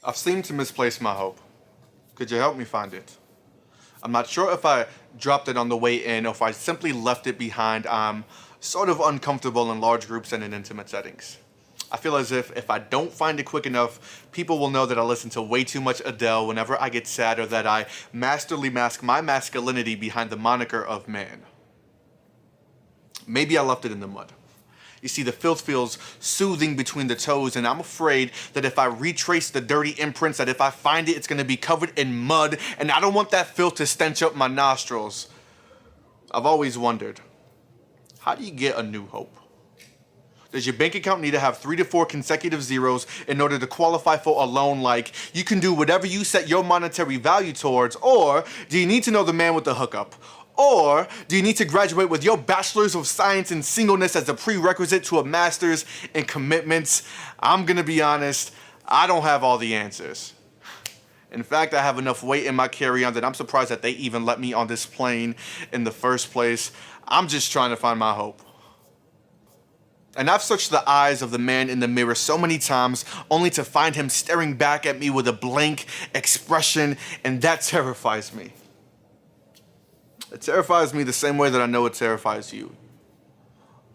I've seemed to misplace my hope. Could you help me find it? I'm not sure if I dropped it on the way in or if I simply left it behind. I'm sort of uncomfortable in large groups and in intimate settings. I feel as if I don't find it quick enough, people will know that I listen to way too much Adele whenever I get sad, or that I masterly mask my masculinity behind the moniker of man. Maybe I left it in the mud. You see, the filth feels soothing between the toes, and I'm afraid that if I retrace the dirty imprints, that if I find it, it's going to be covered in mud, and I don't want that filth to stench up my nostrils. I've always wondered, how do you get a new hope? Does your bank account need to have 3 to 4 consecutive zeros in order to qualify for a loan? Like, you can do whatever you set your monetary value towards, or do you need to know the man with the hookup? Or do you need to graduate with your bachelor's of science in singleness as a prerequisite to a master's in commitments? I'm gonna be honest, I don't have all the answers. In fact, I have enough weight in my carry-on that I'm surprised that they even let me on this plane in the first place. I'm just trying to find my hope. And I've searched the eyes of the man in the mirror so many times only to find him staring back at me with a blank expression, and that terrifies me. It terrifies me the same way that I know it terrifies you.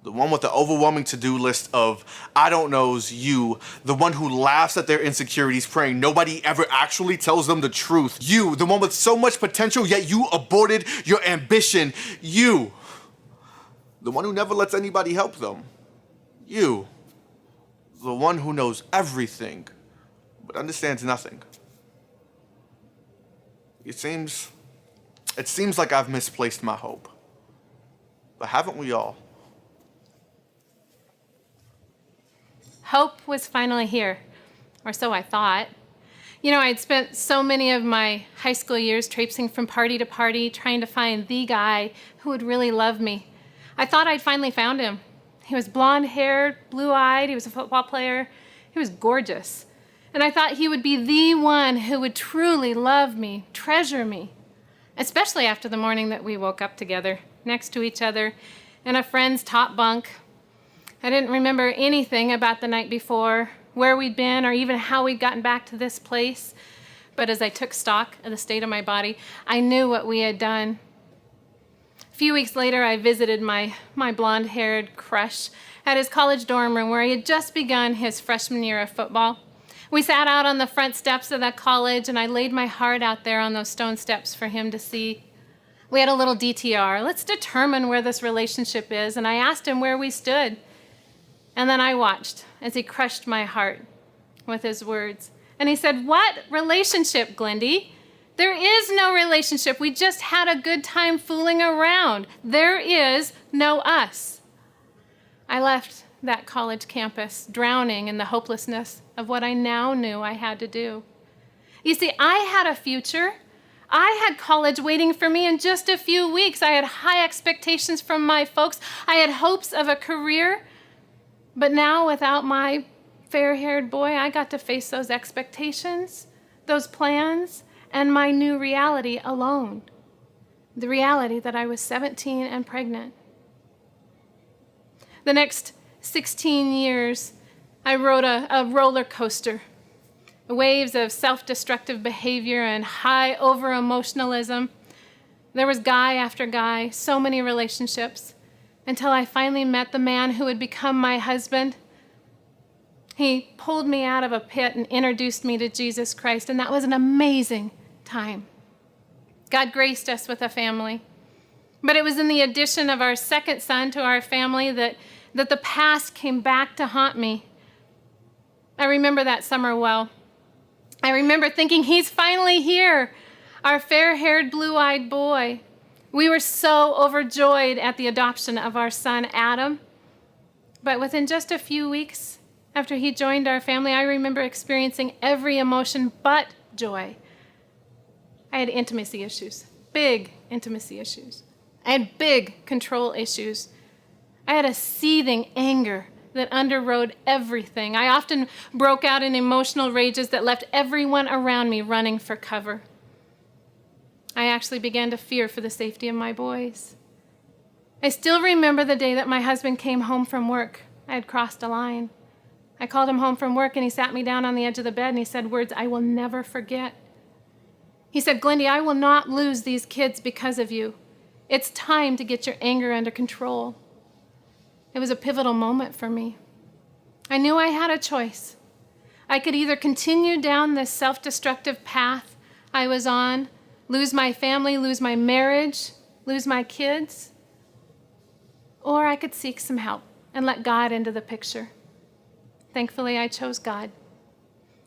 The one with the overwhelming to-do list of I don't knows, you. The one who laughs at their insecurities, praying nobody ever actually tells them the truth. You, the one with so much potential, yet you aborted your ambition. You, the one who never lets anybody help them. You, the one who knows everything, but understands nothing. It seems like I've misplaced my hope. But haven't we all? Hope was finally here, or so I thought. You know, I'd spent so many of my high school years traipsing from party to party, trying to find the guy who would really love me. I thought I'd finally found him. He was blonde-haired, blue-eyed, he was a football player. He was gorgeous. And I thought he would be the one who would truly love me, treasure me. Especially after the morning that we woke up together, next to each other, in a friend's top bunk. I didn't remember anything about the night before, where we'd been, or even how we'd gotten back to this place. But as I took stock of the state of my body, I knew what we had done. A few weeks later, I visited my blonde-haired crush at his college dorm room where he had just begun his freshman year of football. We sat out on the front steps of that college, and I laid my heart out there on those stone steps for him to see. We had a little DTR. Let's determine where this relationship is, and I asked him where we stood. And then I watched as he crushed my heart with his words. And he said, "What relationship, Glendy? There is no relationship. We just had a good time fooling around. There is no us." I left that college campus drowning in the hopelessness of what I now knew I had to do. You see, I had a future. I had college waiting for me in just a few weeks. I had high expectations from my folks. I had hopes of a career. But now, without my fair-haired boy, I got to face those expectations, those plans, and my new reality alone. The reality that I was 17 and pregnant. The next 16 years, I rode a roller coaster, waves of self-destructive behavior and high over-emotionalism. There was guy after guy, so many relationships, until I finally met the man who would become my husband. He pulled me out of a pit and introduced me to Jesus Christ, and that was an amazing time. God graced us with a family. But it was in the addition of our second son to our family that the past came back to haunt me. I remember that summer well. I remember thinking, he's finally here, our fair-haired, blue-eyed boy. We were so overjoyed at the adoption of our son, Adam. But within just a few weeks after he joined our family, I remember experiencing every emotion but joy. I had intimacy issues, big intimacy issues. I had big control issues. I had a seething anger that underrode everything. I often broke out in emotional rages that left everyone around me running for cover. I actually began to fear for the safety of my boys. I still remember the day that my husband came home from work. I had crossed a line. I called him home from work and he sat me down on the edge of the bed and he said words I will never forget. He said, Glendy, I will not lose these kids because of you. It's time to get your anger under control. It was a pivotal moment for me. I knew I had a choice. I could either continue down this self-destructive path I was on, lose my family, lose my marriage, lose my kids, or I could seek some help and let God into the picture. Thankfully, I chose God.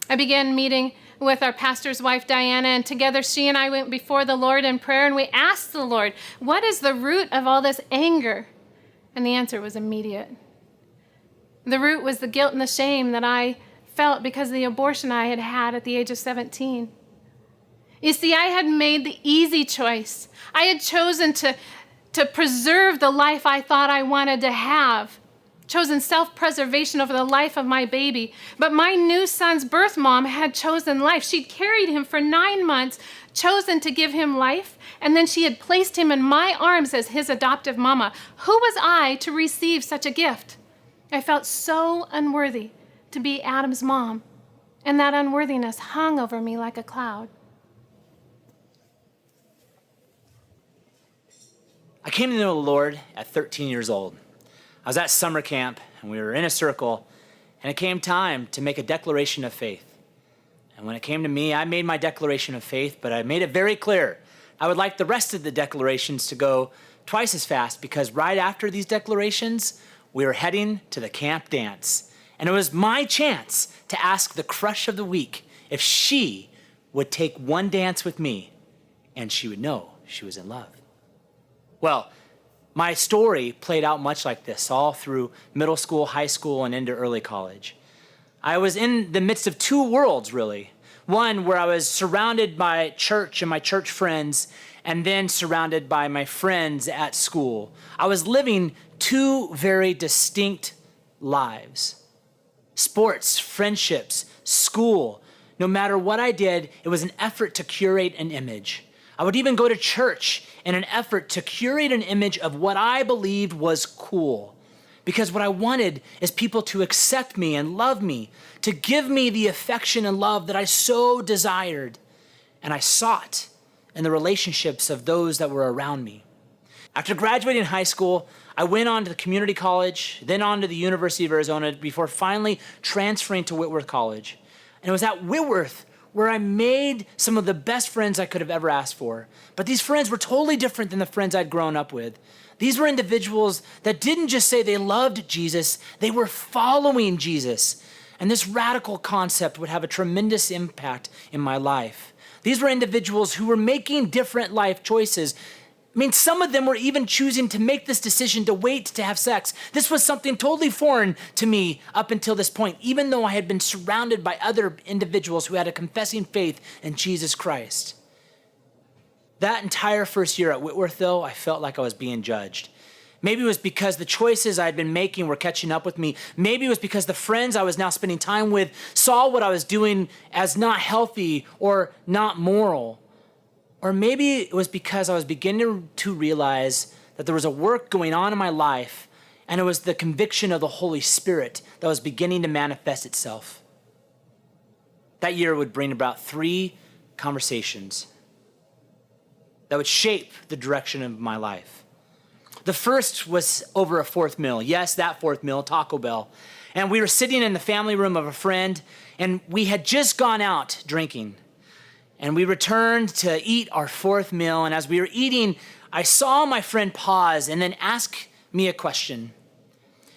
I began meeting with our pastor's wife, Diana, and together she and I went before the Lord in prayer, and we asked the Lord, what is the root of all this anger? And the answer was immediate. The root was the guilt and the shame that I felt because of the abortion I had had at the age of 17. You see, I had made the easy choice. I had chosen to preserve the life I thought I wanted to have, chosen self-preservation over the life of my baby. But my new son's birth mom had chosen life. She'd carried him for 9 months, chosen to give him life, and then she had placed him in my arms as his adoptive mama. Who was I to receive such a gift? I felt so unworthy to be Adam's mom, and that unworthiness hung over me like a cloud. I came to know the Lord at 13 years old. I was at summer camp, and we were in a circle, and it came time to make a declaration of faith. And when it came to me, I made my declaration of faith, but I made it very clear. I would like the rest of the declarations to go twice as fast, because right after these declarations, we were heading to the camp dance. And it was my chance to ask the crush of the week if she would take one dance with me, and she would know she was in love. Well, my story played out much like this, all through middle school, high school, and into early college. I was in the midst of two worlds, really. One where I was surrounded by church and my church friends, and then surrounded by my friends at school. I was living two very distinct lives. Sports, friendships, school. No matter what I did, it was an effort to curate an image. I would even go to church in an effort to curate an image of what I believed was cool. Because what I wanted is people to accept me and love me, to give me the affection and love that I so desired and I sought in the relationships of those that were around me. After graduating high school, I went on to the community college, then on to the University of Arizona before finally transferring to Whitworth College. And it was at Whitworth where I made some of the best friends I could have ever asked for. But these friends were totally different than the friends I'd grown up with. These were individuals that didn't just say they loved Jesus, they were following Jesus. And this radical concept would have a tremendous impact in my life. These were individuals who were making different life choices. I mean, some of them were even choosing to make this decision to wait to have sex. This was something totally foreign to me up until this point, even though I had been surrounded by other individuals who had a confessing faith in Jesus Christ. That entire first year at Whitworth, though, I felt like I was being judged. Maybe it was because the choices I had been making were catching up with me. Maybe it was because the friends I was now spending time with saw what I was doing as not healthy or not moral. Or maybe it was because I was beginning to realize that there was a work going on in my life, and it was the conviction of the Holy Spirit that was beginning to manifest itself. That year would bring about 3 conversations that would shape the direction of my life. The first was over a 4th meal. Yes, that 4th meal, Taco Bell. And we were sitting in the family room of a friend, and we had just gone out drinking. And we returned to eat our 4th meal. And as we were eating, I saw my friend pause and then ask me a question.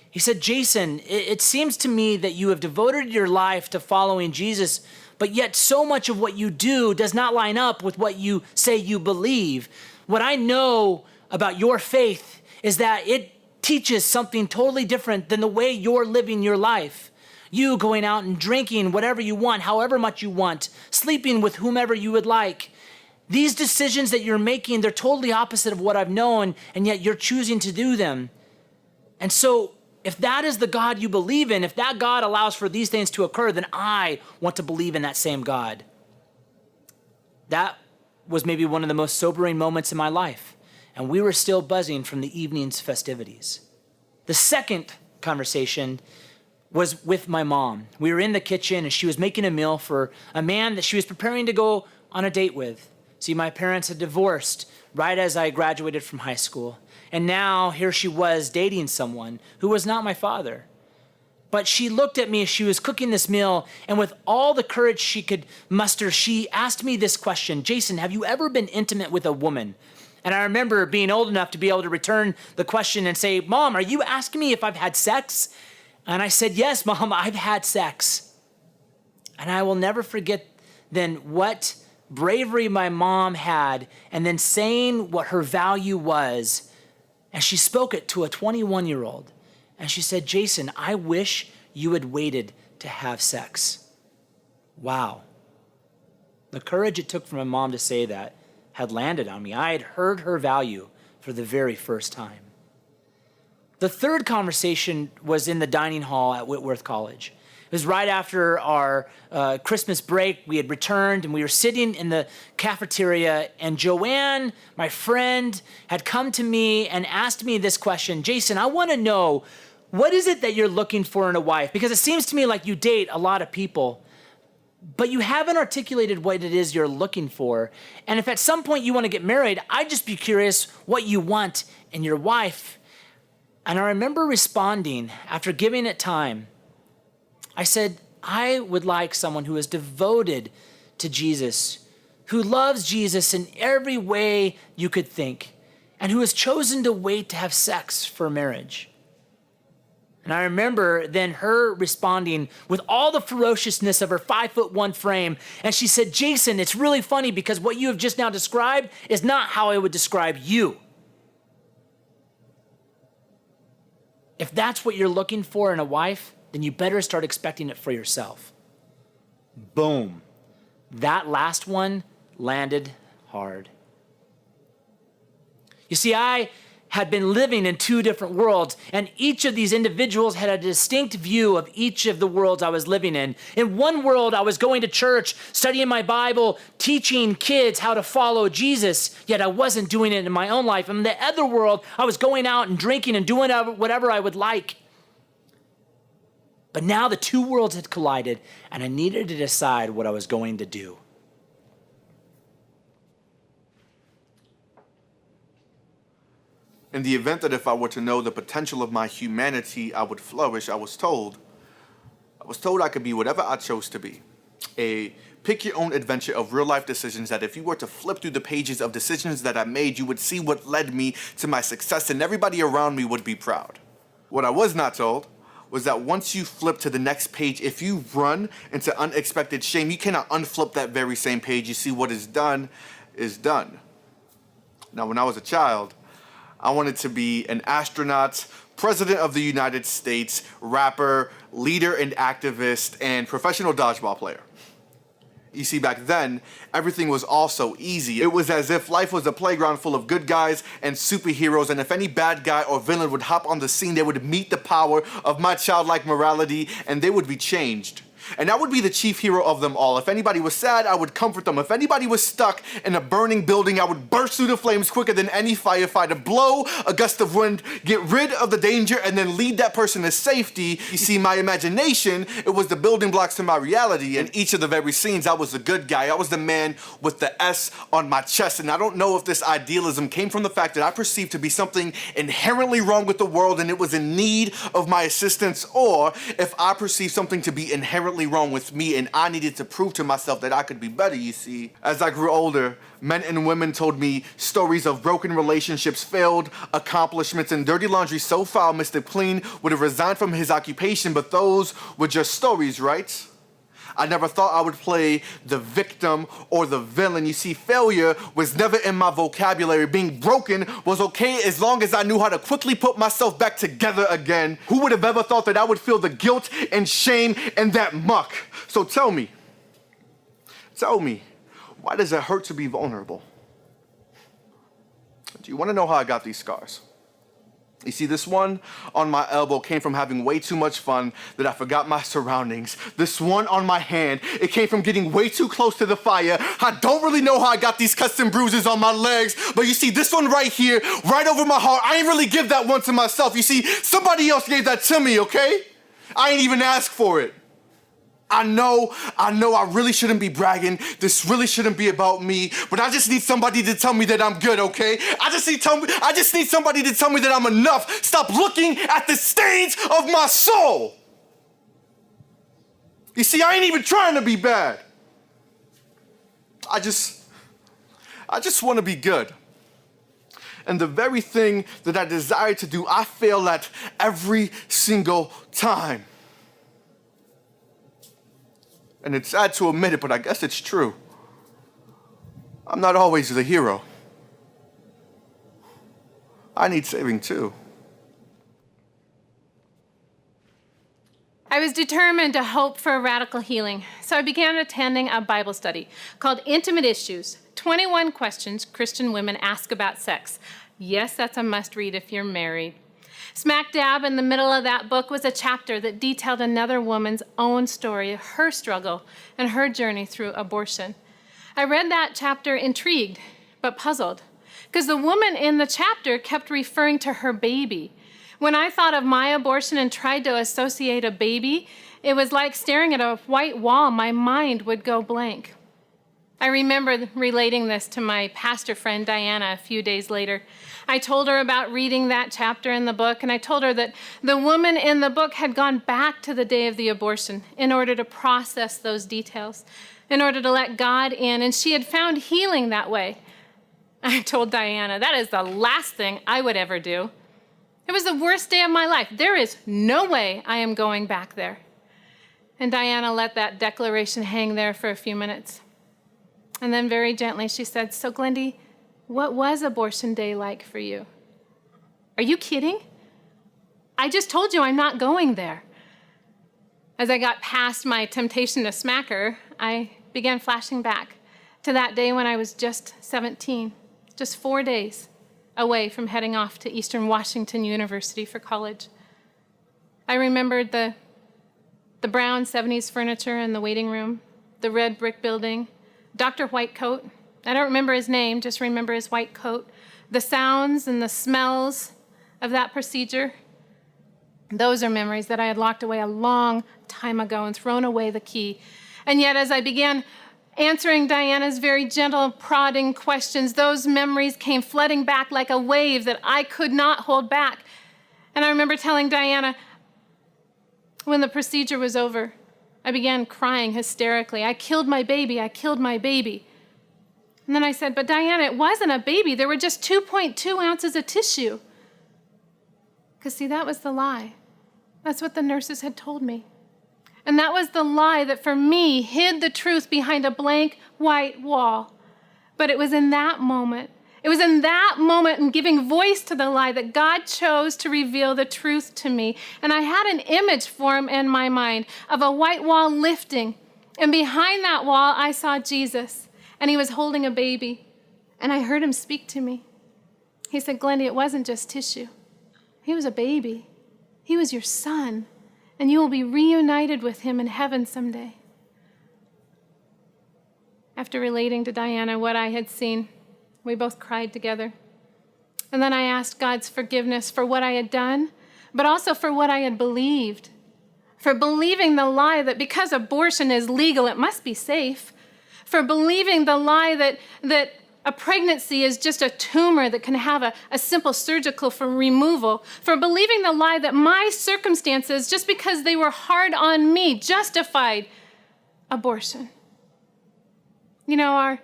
He said, Jason, it seems to me that you have devoted your life to following Jesus, but yet so much of what you do does not line up with what you say you believe. What I know about your faith is that it teaches something totally different than the way you're living your life. You going out and drinking whatever you want, however much you want, sleeping with whomever you would like. These decisions that you're making, they're totally opposite of what I've known, and yet you're choosing to do them. And so if that is the God you believe in, if that God allows for these things to occur, then I want to believe in that same God. That was maybe one of the most sobering moments in my life, and we were still buzzing from the evening's festivities. The second conversation was with my mom. We were in the kitchen and she was making a meal for a man that she was preparing to go on a date with. See, my parents had divorced right as I graduated from high school. And now here she was dating someone who was not my father. But she looked at me as she was cooking this meal, and with all the courage she could muster, she asked me this question: Jason, have you ever been intimate with a woman? And I remember being old enough to be able to return the question and say, Mom, are you asking me if I've had sex? And I said, yes, Mom, I've had sex. And I will never forget then what bravery my mom had, and then saying what her value was. And she spoke it to a 21-year-old. And she said, Jason, I wish you had waited to have sex. Wow. The courage it took for my mom to say that had landed on me. I had heard her value for the very first time. The third conversation was in the dining hall at Whitworth College. It was right after our Christmas break. We had returned and we were sitting in the cafeteria, and Joanne, my friend, had come to me and asked me this question: Jason, I want to know, what is it that you're looking for in a wife? Because it seems to me like you date a lot of people, but you haven't articulated what it is you're looking for. And if at some point you want to get married, I'd just be curious what you want in your wife. And I remember responding after giving it time. I said, I would like someone who is devoted to Jesus, who loves Jesus in every way you could think, and who has chosen to wait to have sex for marriage. And I remember then her responding with all the ferociousness of her 5'1" frame. And she said, Jason, it's really funny because what you have just now described is not how I would describe you. If that's what you're looking for in a wife, then you better start expecting it for yourself. Boom. That last one landed hard. You see, I had been living in two different worlds, and each of these individuals had a distinct view of each of the worlds I was living in. In one world, I was going to church, studying my Bible, teaching kids how to follow Jesus, yet I wasn't doing it in my own life. In the other world, I was going out and drinking and doing whatever I would like. But now the two worlds had collided, and I needed to decide what I was going to do. In the event that if I were to know the potential of my humanity, I would flourish, I was told I could be whatever I chose to be. A pick-your-own adventure of real-life decisions that if you were to flip through the pages of decisions that I made, you would see what led me to my success, and everybody around me would be proud. What I was not told was that once you flip to the next page, if you run into unexpected shame, you cannot unflip that very same page. You see, what is done is done. Now, when I was a child, I wanted to be an astronaut, president of the United States, rapper, leader and activist, and professional dodgeball player. You see, back then, everything was all so easy. It was as if life was a playground full of good guys and superheroes, and if any bad guy or villain would hop on the scene, they would meet the power of my childlike morality, and they would be changed. And I would be the chief hero of them all. If anybody was sad, I would comfort them. If anybody was stuck in a burning building, I would burst through the flames quicker than any firefighter, blow a gust of wind, get rid of the danger, and then lead that person to safety. You see, my imagination, it was the building blocks to my reality. In each of the very scenes, I was the good guy. I was the man with the S on my chest. And I don't know if this idealism came from the fact that I perceived to be something inherently wrong with the world and it was in need of my assistance, or if I perceived something to be inherently wrong with me and I needed to prove to myself that I could be better. You see, as I grew older, men and women told me stories of broken relationships, failed accomplishments, and dirty laundry so foul Mr. Clean would have resigned from his occupation, but those were just stories, right? I never thought I would play the victim or the villain. You see, failure was never in my vocabulary. Being broken was okay as long as I knew how to quickly put myself back together again. Who would have ever thought that I would feel the guilt and shame and that muck? So tell me, why does it hurt to be vulnerable? Do you want to know how I got these scars? You see, this one on my elbow came from having way too much fun that I forgot my surroundings. This one on my hand, it came from getting way too close to the fire. I don't really know how I got these cuts and bruises on my legs, but you see, this one right here, right over my heart, I ain't really give that one to myself. You see, somebody else gave that to me, okay? I ain't even asked for it. I know I really shouldn't be bragging. This really shouldn't be about me, but I just need somebody to tell me that I'm good, okay? I just need somebody to tell me that I'm enough. Stop looking at the stains of my soul. You see, I ain't even trying to be bad. I just want to be good. And the very thing that I desire to do, I fail at every single time. And it's sad to admit it, but I guess it's true. I'm not always the hero. I need saving too. I was determined to hope for a radical healing, so I began attending a Bible study called Intimate Issues, 21 Questions Christian Women Ask About Sex. Yes, that's a must-read if you're married. Smack dab in the middle of that book was a chapter that detailed another woman's own story of her struggle and her journey through abortion. I read that chapter intrigued, but puzzled, because the woman in the chapter kept referring to her baby. When I thought of my abortion and tried to associate a baby, it was like staring at a white wall. My mind would go blank. I remember relating this to my pastor friend Diana a few days later. I told her about reading that chapter in the book, and I told her that the woman in the book had gone back to the day of the abortion in order to process those details, in order to let God in, and she had found healing that way. I told Diana, that is the last thing I would ever do. It was the worst day of my life. There is no way I am going back there. And Diana let that declaration hang there for a few minutes. And then very gently she said, "So Glendy, what was abortion day like for you?" "Are you kidding? I just told you I'm not going there." As I got past my temptation to smack her, I began flashing back to that day when I was just 17, just 4 days away from heading off to Eastern Washington University for college. I remembered the brown 70s furniture in the waiting room, the red brick building, Dr. Whitecoat. I don't remember his name, just remember his white coat. The sounds and the smells of that procedure. Those are memories that I had locked away a long time ago and thrown away the key. And yet as I began answering Diana's very gentle, prodding questions, those memories came flooding back like a wave that I could not hold back. And I remember telling Diana, when the procedure was over, I began crying hysterically. "I killed my baby, I killed my baby." And then I said, "But Diana, it wasn't a baby. There were just 2.2 ounces of tissue." Because see, that was the lie. That's what the nurses had told me. And that was the lie that for me hid the truth behind a blank white wall. But it was in that moment, in giving voice to the lie, that God chose to reveal the truth to me. And I had an image form in my mind of a white wall lifting. And behind that wall, I saw Jesus. And he was holding a baby. And I heard him speak to me. He said, "Glendy, it wasn't just tissue. He was a baby. He was your son. And you will be reunited with him in heaven someday." After relating to Diana what I had seen, we both cried together. And then I asked God's forgiveness for what I had done, but also for what I had believed. For believing the lie that because abortion is legal, it must be safe. For believing the lie that a pregnancy is just a tumor that can have a simple surgical removal. For believing the lie that my circumstances, just because they were hard on me, justified abortion. You know,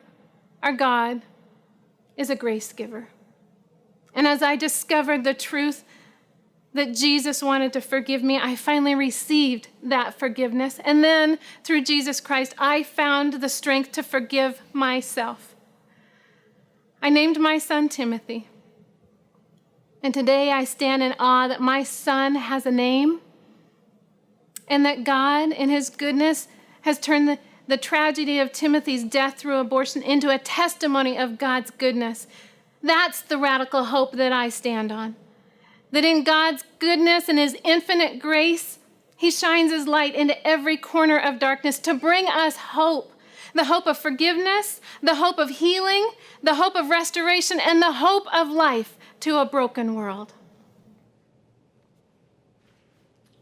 our God is a grace giver. And as I discovered the truth that Jesus wanted to forgive me, I finally received that forgiveness. And then through Jesus Christ, I found the strength to forgive myself. I named my son Timothy. And today I stand in awe that my son has a name and that God, in his goodness, has turned the tragedy of Timothy's death through abortion into a testimony of God's goodness. That's the radical hope that I stand on. That in God's goodness and his infinite grace, he shines his light into every corner of darkness to bring us hope. The hope of forgiveness, the hope of healing, the hope of restoration, and the hope of life to a broken world.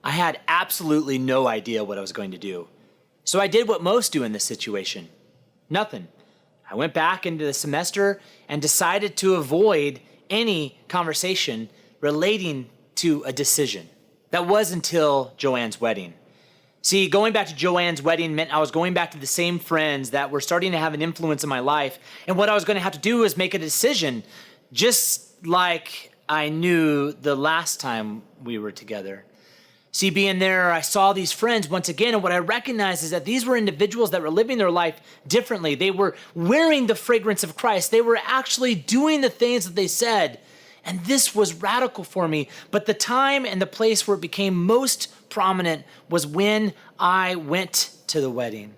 I had absolutely no idea what I was going to do. So I did what most do in this situation. Nothing. I went back into the semester and decided to avoid any conversation relating to a decision. That was until Joanne's wedding. See, going back to Joanne's wedding meant I was going back to the same friends that were starting to have an influence in my life. And what I was going to have to do was make a decision, just like I knew the last time we were together. See, being there, I saw these friends once again, and what I recognized is that these were individuals that were living their life differently. They were wearing the fragrance of Christ. They were actually doing the things that they said. And this was radical for me. But the time and the place where it became most prominent was when I went to the wedding.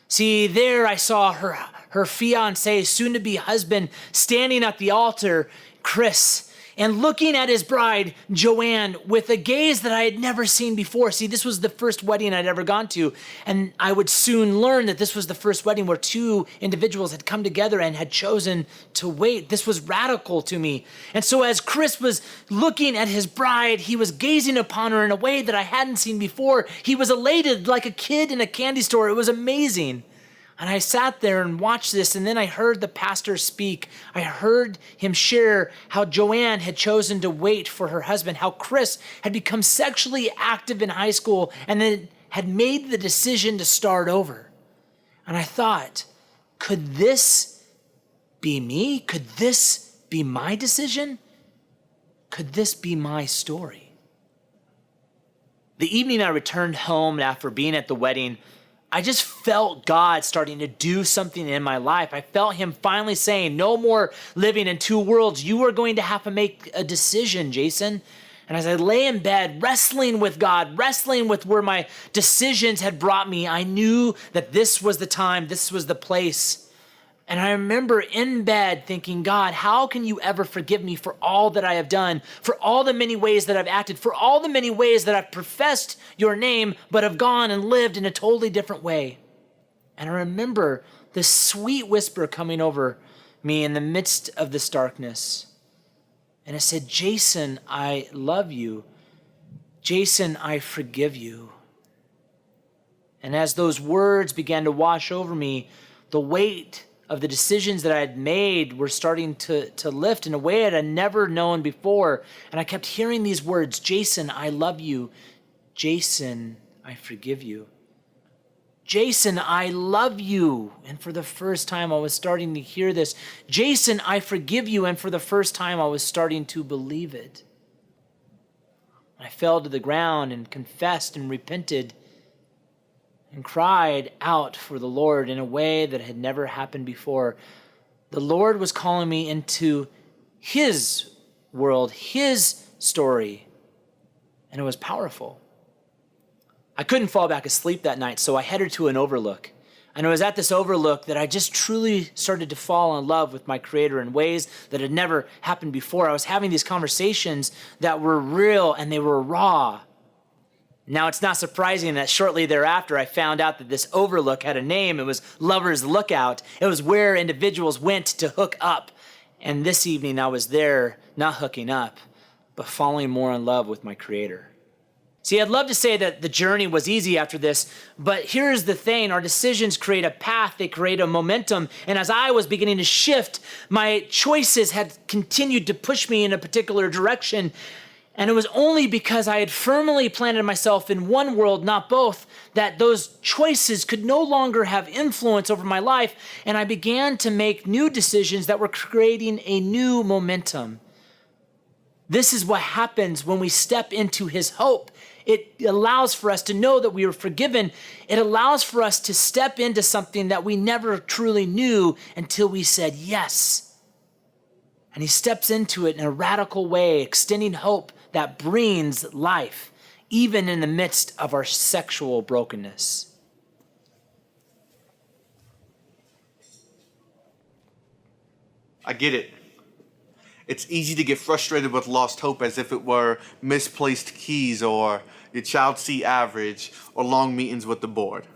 See, there I saw her fiancé, soon-to-be husband, standing at the altar, Chris, and looking at his bride, Joanne, with a gaze that I had never seen before. See, this was the first wedding I'd ever gone to, and I would soon learn that this was the first wedding where two individuals had come together and had chosen to wait. This was radical to me. And so as Chris was looking at his bride, he was gazing upon her in a way that I hadn't seen before. He was elated like a kid in a candy store. It was amazing. And I sat there and watched this, and then I heard the pastor speak. I heard him share how Joanne had chosen to wait for her husband, how Chris had become sexually active in high school and then had made the decision to start over. And I thought, could this be me? Could this be my decision? Could this be my story? The evening I returned home after being at the wedding, I just felt God starting to do something in my life. I felt him finally saying, no more living in two worlds. You are going to have to make a decision, Jason. And as I lay in bed, wrestling with God, wrestling with where my decisions had brought me, I knew that this was the time, this was the place. And I remember in bed thinking, God, how can you ever forgive me for all that I have done, for all the many ways that I've acted, for all the many ways that I've professed your name, but have gone and lived in a totally different way? And I remember this sweet whisper coming over me in the midst of this darkness. And it said, Jason, I love you. Jason, I forgive you. And as those words began to wash over me, the weight of the decisions that I had made were starting to lift in a way I had never known before. And I kept hearing these words, Jason, I love you. Jason, I forgive you. Jason, I love you. And for the first time, I was starting to hear this. Jason, I forgive you. And for the first time, I was starting to believe it. I fell to the ground and confessed and repented and cried out for the Lord in a way that had never happened before. The Lord was calling me into his world, his story, and it was powerful. I couldn't fall back asleep that night, so I headed to an overlook. And it was at this overlook that I just truly started to fall in love with my Creator in ways that had never happened before. I was having these conversations that were real and they were raw. Now, it's not surprising that shortly thereafter, I found out that this overlook had a name. It was Lover's Lookout. It was where individuals went to hook up. And this evening, I was there, not hooking up, but falling more in love with my Creator. See, I'd love to say that the journey was easy after this, but here's the thing. Our decisions create a path. They create a momentum. And as I was beginning to shift, my choices had continued to push me in a particular direction. And it was only because I had firmly planted myself in one world, not both, that those choices could no longer have influence over my life. And I began to make new decisions that were creating a new momentum. This is what happens when we step into his hope. It allows for us to know that we are forgiven. It allows for us to step into something that we never truly knew until we said yes. And he steps into it in a radical way, extending hope that brings life, even in the midst of our sexual brokenness. I get it. It's easy to get frustrated with lost hope as if it were misplaced keys or your child C average or long meetings with the board.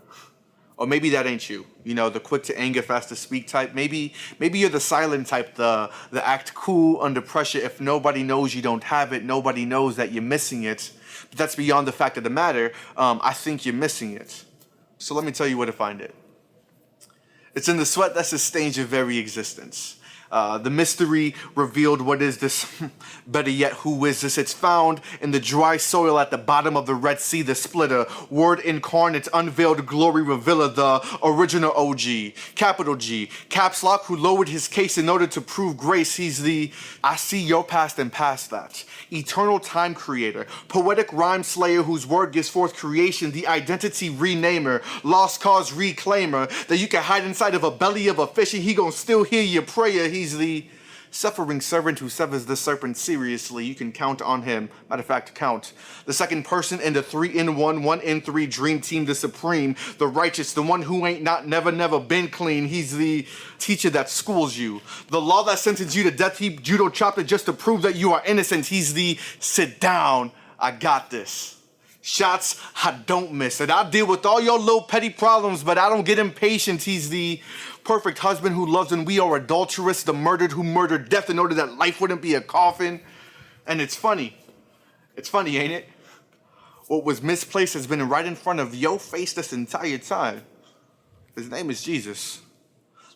Or maybe that ain't you. You know, the quick to anger, fast to speak type. Maybe you're the silent type, the act cool under pressure. If nobody knows you don't have it, nobody knows that you're missing it. But that's beyond the fact of the matter. I think you're missing it. So let me tell you where to find it. It's in the sweat that sustains your very existence. The mystery revealed. What is this? Better yet, who is this? It's found in the dry soil at the bottom of the Red Sea, the splitter. Word incarnate, unveiled glory revealer, the original OG. Capital G. Caps lock, who lowered his case in order to prove grace. He's the I see your past and past that. Eternal time creator. Poetic rhyme slayer whose word gives forth creation. The identity renamer. Lost cause reclaimer. That you can hide inside of a belly of a fish and he gon' still hear your prayer. He's the suffering servant who severs the serpent seriously. You can count on him. Matter of fact, count. The second person in the 3-in-1, 1-in-3 dream team, the supreme, the righteous, the one who ain't not never been clean. He's the teacher that schools you. The law that sentenced you to death, he judo chopped it just to prove that you are innocent. He's the sit down, I got this. Shots I don't miss. And I deal with all your little petty problems, but I don't get impatient. He's the perfect husband who loves and we are adulterous, the murdered who murdered death in order that life wouldn't be a coffin. And it's funny. It's funny, ain't it? What was misplaced has been right in front of your face this entire time. His name is Jesus.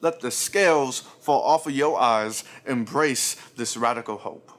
Let the scales fall off of your eyes. Embrace this radical hope.